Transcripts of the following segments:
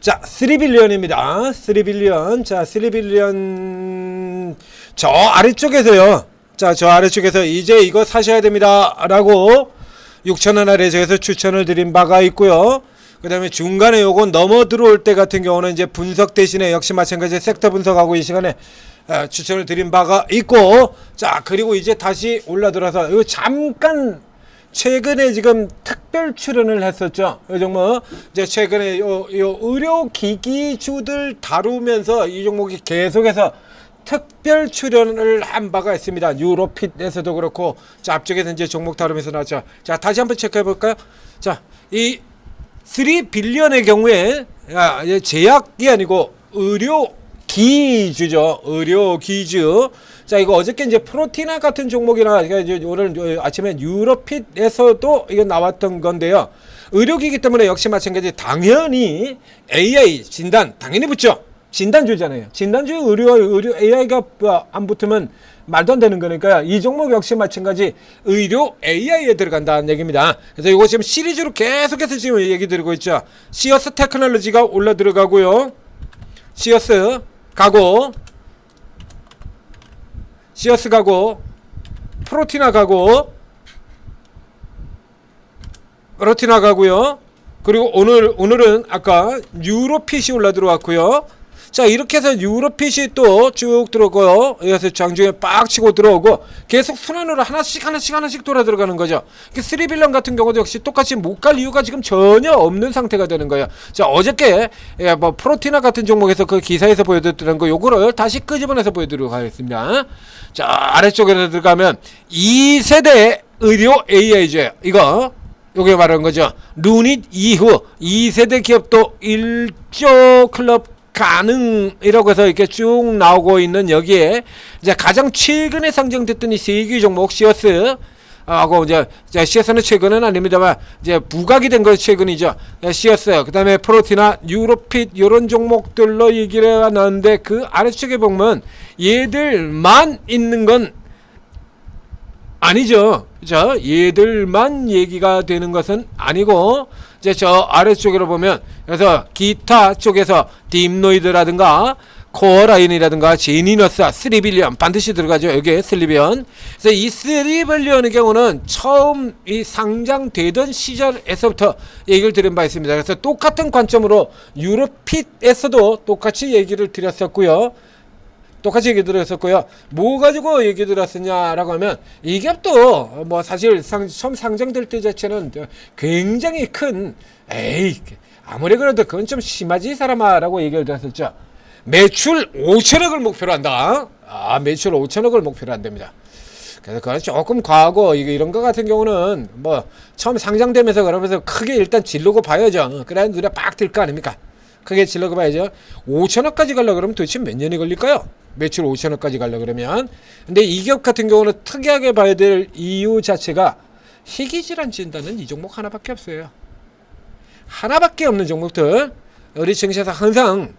자, 3빌리언입니다. 3빌리언. 자, 3빌리언 저 아래쪽에서요. 자, 저 아래쪽에서 이제 이거 사셔야 됩니다. 라고 6,000원 아래에서 추천을 드린 바가 있고요. 그 다음에 중간에 요거 넘어 들어올 때 같은 경우는 이제 분석 대신에 역시 마찬가지 섹터 분석하고 이 시간에 추천을 드린 바가 있고, 자, 그리고 이제 다시 올라들어서 요 잠깐 최근에 지금 특별 출연을 했었죠. 이 종목 이제 최근에 요 의료기기주들 다루면서 이 종목이 계속해서 특별 출연을 한 바가 있습니다. 유로핏에서도 그렇고, 자, 앞쪽에서 이제 종목 다루면서 나왔죠. 자, 다시 한번 체크해 볼까요? 자, 이 3빌리언의 경우에 제약이 아니고 의료기주죠. 의료기주. 자, 이거 어저께 이제 프로티나 같은 종목이나 이제 오늘 아침에 유로핏에서도 이거 나왔던 건데요. 의료기기 때문에 역시 마찬가지 당연히 AI 진단 당연히 붙죠. 진단주잖아요. 진단주 의료 AI가 안 붙으면 말도 안 되는 거니까요. 이 종목 역시 마찬가지 의료 AI에 들어간다는 얘기입니다. 그래서 이거 지금 시리즈로 계속해서 지금 얘기 드리고 있죠. 시어스 테크놀로지가 올라 들어가고요. 시어스 가고, 시어스 가고, 프로티나 가고, 프로티나 가고요. 그리고 오늘은 아까 유로핏이 올라 들어왔고요. 자, 이렇게 해서 유로핏이 또 쭉 들어오고요. 그래서 장중에 빡 치고 들어오고 계속 순환으로 하나씩 돌아 들어가는 거죠. 3빌런 같은 경우도 역시 똑같이 못 갈 이유가 지금 전혀 없는 상태가 되는 거예요. 자, 어저께 뭐 프로티나 같은 종목에서 그 기사에서 보여드렸던 거 요거를 다시 끄집어내서 보여드리도록 하겠습니다. 자, 아래쪽에 들어가면 2세대 의료 AI죠. 이거 요게 말하는 거죠. 루닛 이후 2세대 기업도 1조 클럽 가능이라고 해서 이렇게 쭉 나오고 있는 여기에 이제 가장 최근에 상장됐던 이 세개 종목 시어스 하고 이제 시어스는 최근은 아닙니다만 이제 부각이 된 거 최근이죠. 시어스 그다음에 프로티나 유로핏 요런 종목들로 얘기를 나왔는데 그 아래쪽에 보면 얘들만 있는 건 아니죠. 자, 얘들만 얘기가 되는 것은 아니고 이제 저 아래쪽으로 보면 그래서 기타 쪽에서 딥노이드라든가 코어라인이라든가 제니너스 3빌리언 반드시 들어가죠. 여기에 3빌리언. 그래서 이 3빌리언의 경우는 처음 이 상장되던 시절에서부터 얘기를 드린 바 있습니다. 그래서 똑같은 관점으로 유로핏에서도 똑같이 얘기를 드렸었고요. 뭐 가지고 얘기 들었었냐라고 하면 이 값도 뭐 사실 처음 상장될 때 자체는 굉장히 큰 아무리 그래도 그건 좀 심하지 이 사람아 라고 얘기를 들었었죠. 매출 5천억을 목표로 한다. 매출 5천억을 목표로 한답니다. 그래서 그건 조금 과하고 이런 거 같은 경우는 뭐 처음 상장되면서 그러면서 크게 일단 질르고 봐야죠. 그래야 눈에 빡 뜰 거 아닙니까? 크게 질러고 봐야죠. 5천억까지 가려고 그러면 도대체 몇 년이 걸릴까요? 매출 5천억까지 가려고 그러면. 근데 이 기업 같은 경우는 특이하게 봐야 될 이유 자체가 희귀질환 진단은 이 종목 하나밖에 없어요. 하나밖에 없는 종목들. 우리 증시에서 항상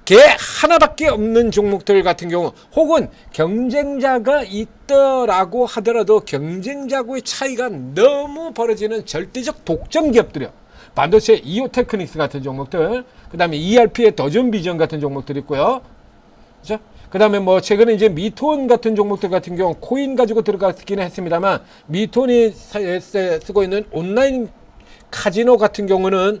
개 하나밖에 없는 종목들 같은 경우 혹은 경쟁자가 있더라고 하더라도 경쟁자하고의 차이가 너무 벌어지는 절대적 독점 기업들이요. 반도체 이오테크닉스 같은 종목들, 그 다음에 ERP의 더존비전 같은 종목들 있고요. 그죠? 그 다음에 뭐 최근에 이제 미톤 같은 종목들 같은 경우 코인 가지고 들어갔긴 했습니다만 미톤이 쓰고 있는 온라인 카지노 같은 경우는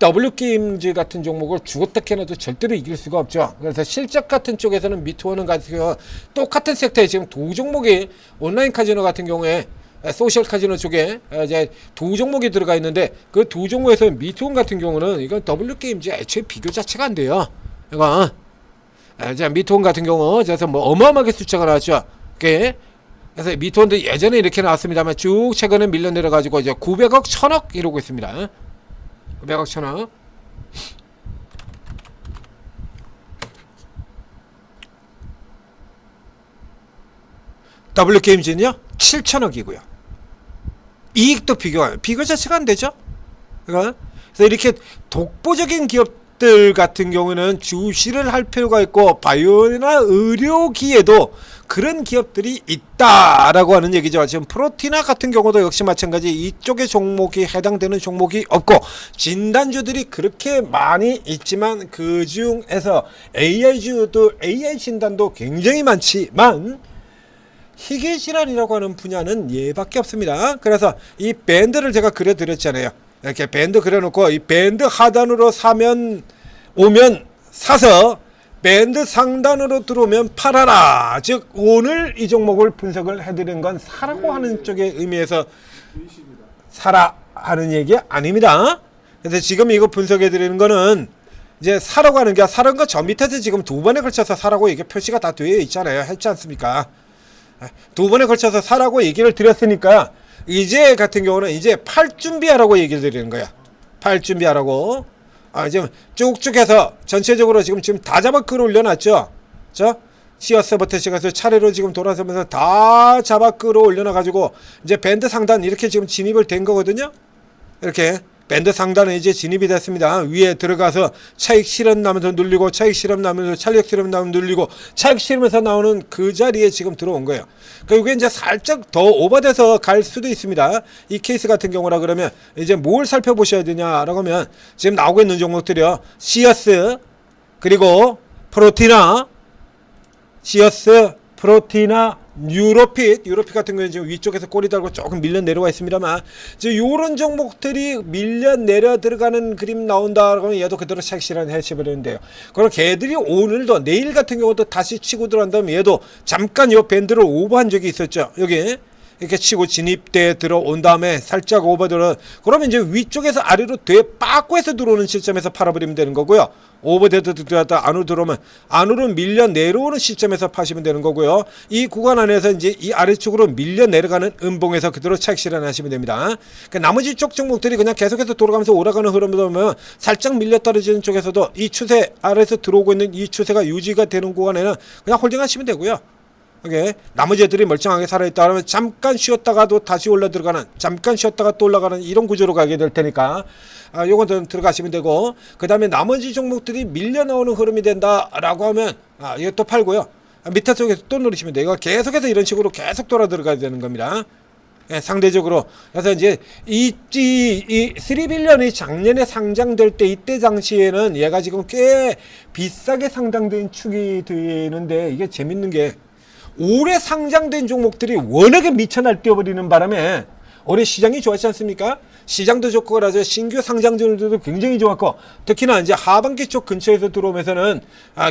W게임즈 같은 종목을 죽었다 캐나도 절대로 이길 수가 없죠. 그래서 실적 같은 쪽에서는 미톤은 같은 경우 똑같은 섹터에 지금 두 종목이 온라인 카지노 같은 경우에 소셜 카지노 쪽에 이제 두 종목이 들어가 있는데 그 두 종목에서 미톤 같은 경우는 이건 W게임즈 애초에 비교 자체가 안 돼요. 이거 자, 미톤 같은 경우 그래서 뭐 어마어마하게 숫자가 나왔죠. 그래서 미톤도 예전에 이렇게 나왔습니다만 쭉 최근에 밀려 내려가지고 이제 900억 1000억 이러고 있습니다. 900억 1000억. W게임즈는요 7천억이고요. 이익도 비교 자체가 안 되죠. 그래서 이렇게 독보적인 기업 기업들 같은 경우는 주시를 할 필요가 있고 바이오나 의료기에도 그런 기업들이 있다라고 하는 얘기죠. 지금 프로티나 같은 경우도 역시 마찬가지 이쪽의 종목이 해당되는 종목이 없고 진단주들이 그렇게 많이 있지만 그 중에서 AI주도 AI 진단도 굉장히 많지만 희귀질환이라고 하는 분야는 얘밖에 없습니다. 그래서 이 밴드를 제가 그려드렸잖아요. 이렇게 밴드 그려놓고 이 밴드 하단으로 오면 사서 밴드 상단으로 들어오면 팔아라. 즉 오늘 이 종목을 분석을 해드린 건 사라고 하는 쪽의 의미에서 사라 하는 얘기 아닙니다. 그래서 지금 이거 분석해드리는 거는 이제 사라고 하는 게 사라는 거 저 밑에서 지금 두 번에 걸쳐서 사라고 이게 표시가 다 되어 있잖아요. 했지 않습니까? 두 번에 걸쳐서 사라고 얘기를 드렸으니까 이제 같은 경우는 이제 팔 준비하라고 얘기를 드리는 거야. 팔 준비하라고. 지금 쭉쭉 해서 전체적으로 지금 다 잡아 끌어올려놨죠. 시어스부터 시작해서 차례로 지금 돌아서면서 다 잡아 끌어올려놔가지고 이제 밴드 상단 이렇게 지금 진입을 된 거거든요. 이렇게 밴드 상단에 이제 진입이 됐습니다. 위에 들어가서 차익 실험 나면서 눌리고 차익 실험 나면서 차익 실험 나면 눌리고 차익 실험에서 나오는 그 자리에 지금 들어온 거예요. 그러니까 이게 이제 살짝 더 오버돼서 갈 수도 있습니다. 이 케이스 같은 경우라 그러면 이제 뭘 살펴보셔야 되냐라고 하면 지금 나오고 있는 종목들이요. 시어스 그리고 프로티나 시어스 프로티나 유로핏 같은 경우는 지금 위쪽에서 꼬리 달고 조금 밀려 내려와 있습니다만 지금 요런 종목들이 밀려 내려 들어가는 그림 나온다 그러면 얘도 그대로 착실한 해치버리는데요. 그럼 걔들이 오늘도 내일 같은 경우도 다시 치고 들어간다면 얘도 잠깐 요 밴드를 오버한 적이 있었죠. 여기 이렇게 치고 진입대 들어온 다음에 살짝 오버 들어 그러면 이제 위쪽에서 아래로 되빠꾸 해서 들어오는 시점에서 팔아버리면 되는 거고요. 오버돼도 들어갔다 안으로 들어오면 안으로 밀려 내려오는 시점에서 파시면 되는 거고요. 이 구간 안에서 이제 이 아래쪽으로 밀려 내려가는 음봉에서 그대로 차익 실현하시면 됩니다. 그러니까 나머지 쪽 종목들이 그냥 계속해서 돌아가면서 올라가는 흐름을 보면 살짝 밀려 떨어지는 쪽에서도 이 추세 아래에서 들어오고 있는 이 추세가 유지가 되는 구간에는 그냥 홀딩하시면 되고요. 오케이. 나머지 애들이 멀쩡하게 살아있다 그러면 잠깐 쉬었다가도 다시 올라 들어가는 잠깐 쉬었다가 또 올라가는 이런 구조로 가게 될 테니까 요건 좀 들어가시면 되고 그 다음에 나머지 종목들이 밀려 나오는 흐름이 된다 라고 하면 이거 또 팔고요. 밑에 쪽에서 또 누르시면 돼요. 이거 계속해서 이런 식으로 계속 돌아 들어가야 되는 겁니다. 상대적으로 그래서 이제 이 3빌리언이 작년에 상장될 때 이때 당시에는 얘가 지금 꽤 비싸게 상장된 축이 되는데 이게 재밌는 게 올해 상장된 종목들이 워낙에 미쳐날 뛰어버리는 바람에 올해 시장이 좋았지 않습니까? 시장도 좋고 그래서 신규 상장주들도 굉장히 좋았고 특히나 이제 하반기 쪽 근처에서 들어오면서는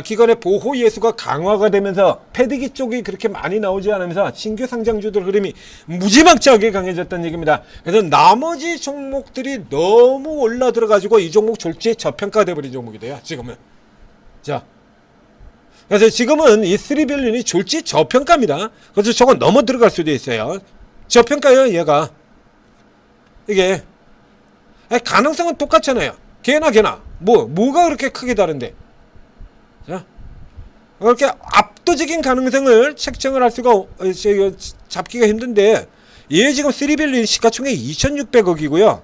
기관의 보호 예수가 강화가 되면서 패드기 쪽이 그렇게 많이 나오지 않으면서 신규 상장주들 흐름이 무지막지하게 강해졌다는 얘기입니다. 그래서 나머지 종목들이 너무 올라 들어가지고 이 종목 졸지에 저평가돼 버린 종목이 돼요. 지금은. 자. 그래서 지금은 이 3빌리언이 졸지 저평가입니다. 그래서 저거 넘어 들어갈 수도 있어요. 저평가예요, 얘가. 이게. 가능성은 똑같잖아요. 걔나. 뭐가 그렇게 크게 다른데. 자. 그렇게 압도적인 가능성을 책정을 할 수가, 잡기가 힘든데, 얘 지금 3빌리언 시가총액 2,600억이고요.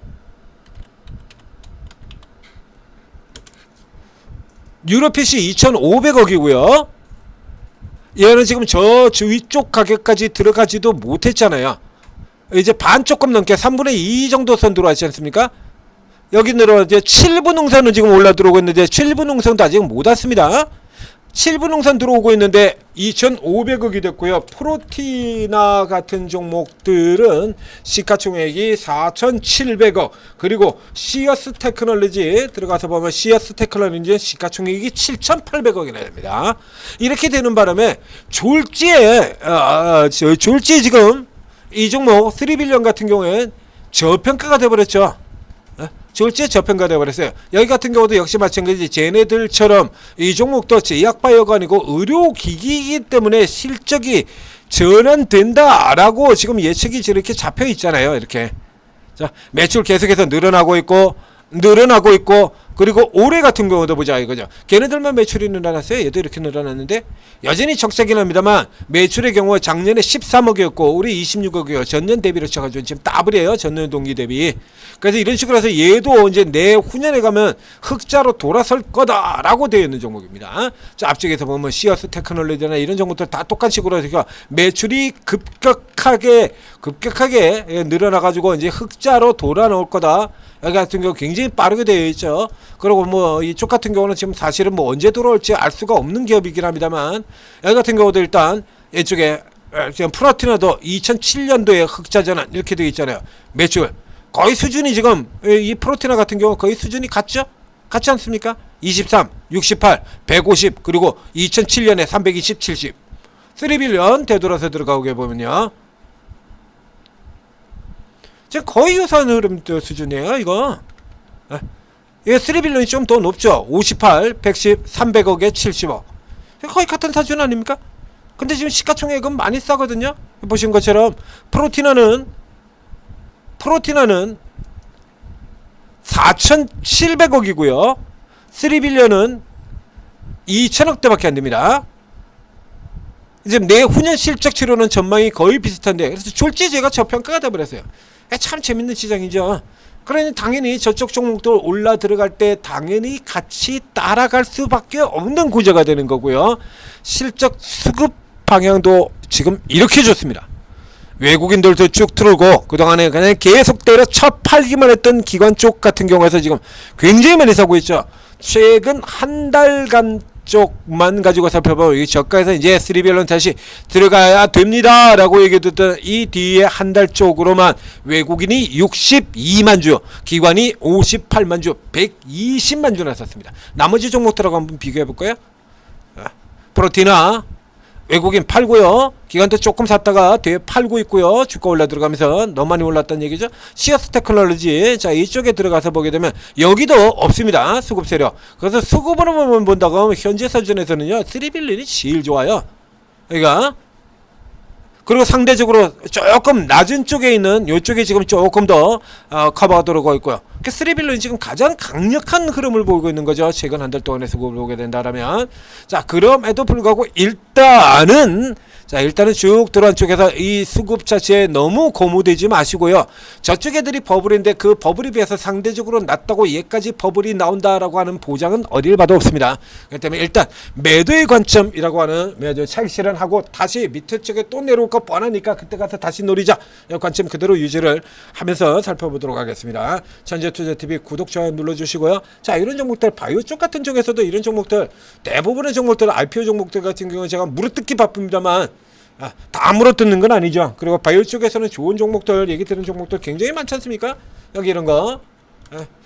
유로핏이 2,500억이고요. 얘는 지금 저 위쪽 가격까지 들어가지도 못했잖아요. 이제 반 조금 넘게 3분의 2 정도 선 들어왔지 않습니까? 여기 들어 이제 7분 농선은 지금 올라 들어오고 있는데 7분 농선도 아직 못 왔습니다. 7분 농선 들어오고 있는데 2,500억이 됐고요. 프로티나 같은 종목들은 시가총액이 4,700억 그리고 시어스 테크놀로지 들어가서 보면 시어스 테크놀로지 시가총액이 7,800억이나 됩니다. 이렇게 되는 바람에 졸지에 지금 이 종목 3빌리언 같은 경우엔 저평가가 돼버렸죠. 졸지에 저평가 되어버렸어요. 여기 같은 경우도 역시 마찬가지 쟤네들처럼 이 종목도 제약바이오가 아니고 의료기기이기 때문에 실적이 전환된다라고 지금 예측이 저렇게 잡혀 있잖아요. 이렇게 자 매출 계속해서 늘어나고 있고 그리고 올해 같은 경우도 보자 이거죠. 걔네들만 매출이 늘어났어요. 얘도 이렇게 늘어났는데 여전히 적자긴 합니다만 매출의 경우 작년에 13억이었고 올해 26억이요. 전년 대비로 쳐가지고 지금 더블이에요. 전년 동기 대비. 그래서 이런 식으로 해서 얘도 이제 내후년에 가면 흑자로 돌아설 거다라고 되어 있는 종목입니다. 자, 앞쪽에서 보면 시어스 테크놀로지나 이런 종목들 다 똑같은 식으로 해서 매출이 급격하게 늘어나가지고 이제 흑자로 돌아 나올 거다. 여기 같은 경우 굉장히 빠르게 되어 있죠. 그리고 뭐 이쪽 같은 경우는 지금 사실은 뭐 언제 들어올지 알 수가 없는 기업이긴 합니다만 여기 같은 경우도 일단 이쪽에 지금 플라티나도 2007년도에 흑자 전환 이렇게 되어 있잖아요. 매출 거의 수준이 지금 이 플라티나 같은 경우 거의 수준이 같죠? 같지 않습니까? 23, 68, 150 그리고 2007년에 320, 70 3빌리언 되돌아서 들어가게 보면요. 지금 거의 유사한 흐름 수준이에요, 이거. 이게 3빌런이 좀 더 높죠. 58, 110, 300억에 70억. 거의 같은 수준 아닙니까? 근데 지금 시가총액은 많이 싸거든요. 보신 것처럼 프로티나는 4,700억이고요. 3빌런은 2,000억대밖에 안 됩니다. 이제 내후년 실적 치료는 전망이 거의 비슷한데 그래서 졸지제가 저평가가 돼버렸어요. 참 재밌는 시장이죠. 그러니 당연히 저쪽 종목들 올라 들어갈 때 당연히 같이 따라갈 수밖에 없는 구조가 되는 거고요. 실적 수급 방향도 지금 이렇게 좋습니다. 외국인들도 쭉 들어오고 그동안에 그냥 계속 때려 쳐 팔기만 했던 기관 쪽 같은 경우에서 지금 굉장히 많이 사고 있죠. 최근 한 달간 쪽만 가지고 살펴보면 이 저가에서 이제 3빌런 다시 들어가야 됩니다 라고 얘기했던 이 뒤에 한 달 쪽으로만 외국인이 62만 주, 기관이 58만 주, 120만 주나 샀습니다. 나머지 종목들하고 한번 비교해 볼까요? 프로티나 외국인 팔고요. 기관도 조금 샀다가 뒤에 팔고 있고요. 주가 올라 들어가면서 너무 많이 올랐다는 얘기죠. 시어스 테크놀로지. 자, 이쪽에 들어가서 보게 되면 여기도 없습니다. 수급 세력. 그래서 수급으로만 본다고 하면 현재 수준에서는요. 3빌런이 제일 좋아요. 그러니까 그리고 상대적으로 조금 낮은 쪽에 있는 이쪽에 지금 조금 더 커버가 들어가고 있고요. 3빌런이 지금 가장 강력한 흐름을 보이고 있는 거죠. 최근 한 달 동안의 수급을 보게 된다면. 자, 그럼에도 불구하고 일단은 쭉 들어간 쪽에서 이 수급 자체에 너무 고무되지 마시고요. 저쪽 애들이 버블인데 그 버블에 비해서 상대적으로 낮다고 얘까지 버블이 나온다라고 하는 보장은 어딜 봐도 없습니다. 그렇기 때문에 일단 매도의 관점이라고 하는 매도 차익 실현하고 다시 밑에 쪽에 또 내려올 거 뻔하니까 그때 가서 다시 노리자. 이 관점 그대로 유지를 하면서 살펴보도록 하겠습니다. 천재투자TV 구독, 좋아요 눌러주시고요. 자, 이런 종목들 바이오 쪽 같은 쪽에서도 이런 종목들 대부분의 종목들 IPO 종목들 같은 경우는 제가 물어뜯기 바쁩니다만 다 물어뜯는 건 아니죠. 그리고 바이오 쪽에서는 좋은 종목들 얘기 드는 종목들 굉장히 많지 않습니까? 여기 이런 거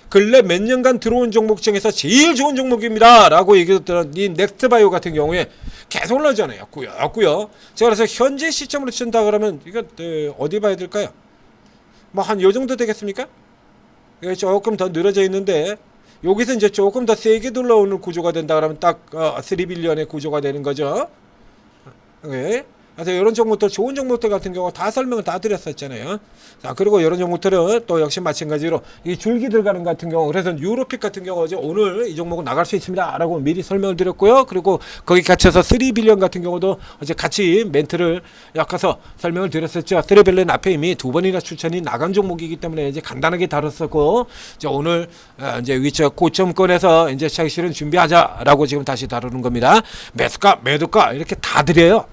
근래 몇 년간 들어온 종목 중에서 제일 좋은 종목입니다 라고 얘기했던 이 넥스트바이오 같은 경우에 계속 올라오잖아요. 였고요. 제가 그래서 현재 시점으로 친다 그러면 이거 어디 봐야 될까요? 뭐 한 요 정도 되겠습니까? 이게 조금 더 늘어져 있는데 여기서 이제 조금 더 세게 돌아오는 구조가 된다 그러면 딱 3빌리언의 구조가 되는 거죠. 네. 그래서 이런 종목들, 좋은 종목들 같은 경우 다 설명을 다 드렸었잖아요. 자, 그리고 이런 종목들은 또 역시 마찬가지로 이 줄기 들어가는 같은 경우, 그래서 유로픽 같은 경우 이제 오늘 이 종목은 나갈 수 있습니다 라고 미리 설명을 드렸고요. 그리고 거기 갇혀서 3빌리언 같은 경우도 이제 같이 멘트를 엮어서 설명을 드렸었죠. 3빌리언 앞에 이미 두 번이나 추천이 나간 종목이기 때문에 이제 간단하게 다뤘었고, 이제 오늘 이제 위쪽 고점권에서 이제 차익 실현 준비하자라고 지금 다시 다루는 겁니다. 매수가, 매도가 이렇게 다 드려요.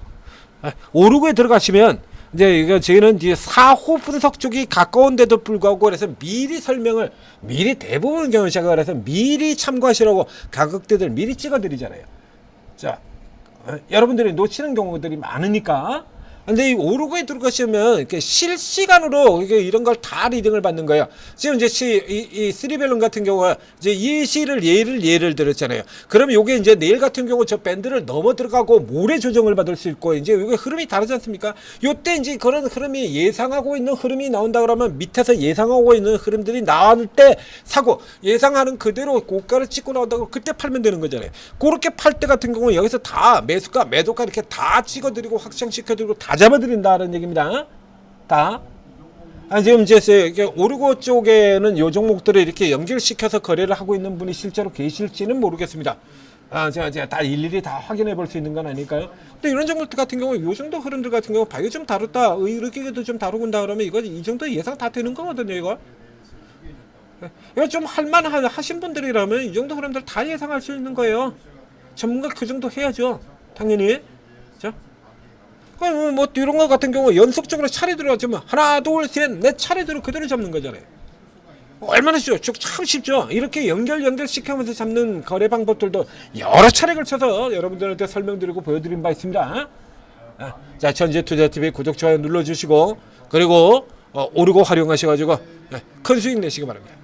오르고에 들어가시면 이제 이거 저희는 이제 사후 분석 쪽이 가까운데도 불구하고 그래서 미리 설명을 미리 대부분 경우 제가 그래서 미리 참고하시라고 가격대들 미리 찍어드리잖아요. 자, 여러분들이 놓치는 경우들이 많으니까. 근데 이 오르고에 들어가시면 이렇게 실시간으로 이런 걸 다 리딩을 받는 거예요. 지금 이제 이 3빌런 같은 경우가 이제 예를 들었잖아요. 그러면 요게 이제 내일 같은 경우 저 밴드를 넘어 들어가고 모래 조정을 받을 수 있고 이제 이게 흐름이 다르지 않습니까? 요때 이제 그런 흐름이 예상하고 있는 흐름이 나온다 그러면 밑에서 예상하고 있는 흐름들이 나올 때 사고 예상하는 그대로 고가를 찍고 나온다고 그때 팔면 되는 거잖아요. 그렇게 팔 때 같은 경우는 여기서 다 매수가, 매도가 이렇게 다 찍어드리고 확정시켜드리고 다 잡아드린다는 얘기입니다. 다. 지금 이제 이게 오르고 쪽에는 요 종목들을 이렇게 연결시켜서 거래를 하고 있는 분이 실제로 계실지는 모르겠습니다. 제가 다 일일이 다 확인해 볼 수 있는 건 아닐까요? 근데 이런 종목들 같은 경우, 요 정도 흐름들 같은 경우, 바이오 좀 다뤘다, 의료기계도 좀 다루곤다 그러면 이거 이 정도 예상 다 되는 거거든요, 이거. 이거 좀 하신 분들이라면 이 정도 흐름들 다 예상할 수 있는 거예요. 전문가 그 정도 해야죠, 당연히. 자. 뭐 이런 거 같은 경우 연속적으로 차례 들어가지면 하나 둘 셋 넷 차례대로 그대로 잡는 거잖아요. 얼마나 쉽죠? 참 쉽죠. 이렇게 연결시켜면서 잡는 거래 방법들도 여러 차례 걸쳐서 여러분들한테 설명드리고 보여드린 바 있습니다. 자, 전재투자TV 구독 좋아요 눌러주시고, 그리고 오르고 활용하셔가지고 큰 수익 내시기 바랍니다.